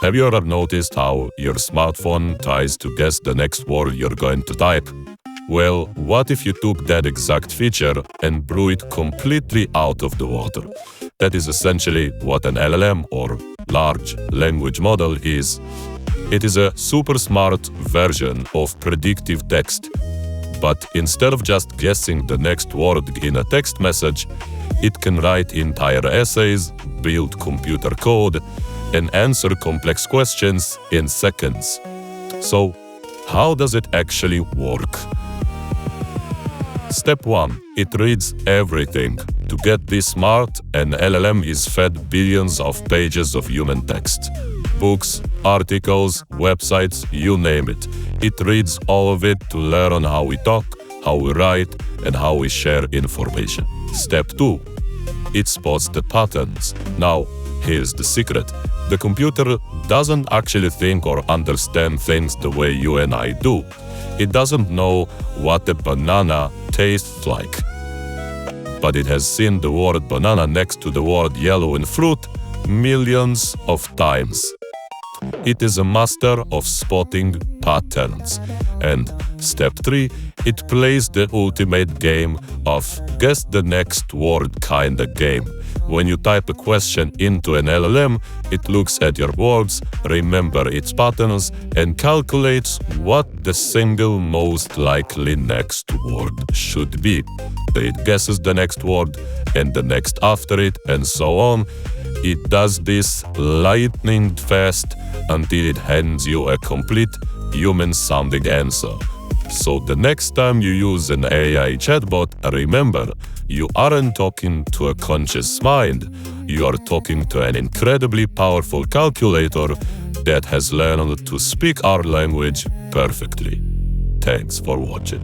Have you ever noticed how your smartphone tries to guess the next word you're going to type? Well, what if you took that exact feature and blew it completely out of the water? That is essentially what an LLM or large language model is. It is a super smart version of predictive text. But instead of just guessing the next word in a text message, it can write entire essays, build computer code, and answer complex questions in seconds. So, how does it actually work? Step 1. It reads everything. To get this smart, an LLM is fed billions of pages of human text. Books, articles, websites, you name it. It reads all of it to learn how we talk, how we write, and how we share information. Step 2. It spots the patterns. Now, here's the secret. The computer doesn't actually think or understand things the way you and I do. It doesn't know what a banana tastes like. But it has seen the word banana next to the word yellow in fruit millions of times. It is a master of spotting patterns. And step 3, it plays the ultimate game of guess the next word kinda game. When you type a question into an LLM, it looks at your words, remembers its patterns, and calculates what the single most likely next word should be. It guesses the next word and the next after it, and so on. It does this lightning fast until it hands you a complete human-sounding answer. So the next time you use an AI chatbot, remember, you aren't talking to a conscious mind. You are talking to an incredibly powerful calculator that has learned to speak our language perfectly. Thanks for watching.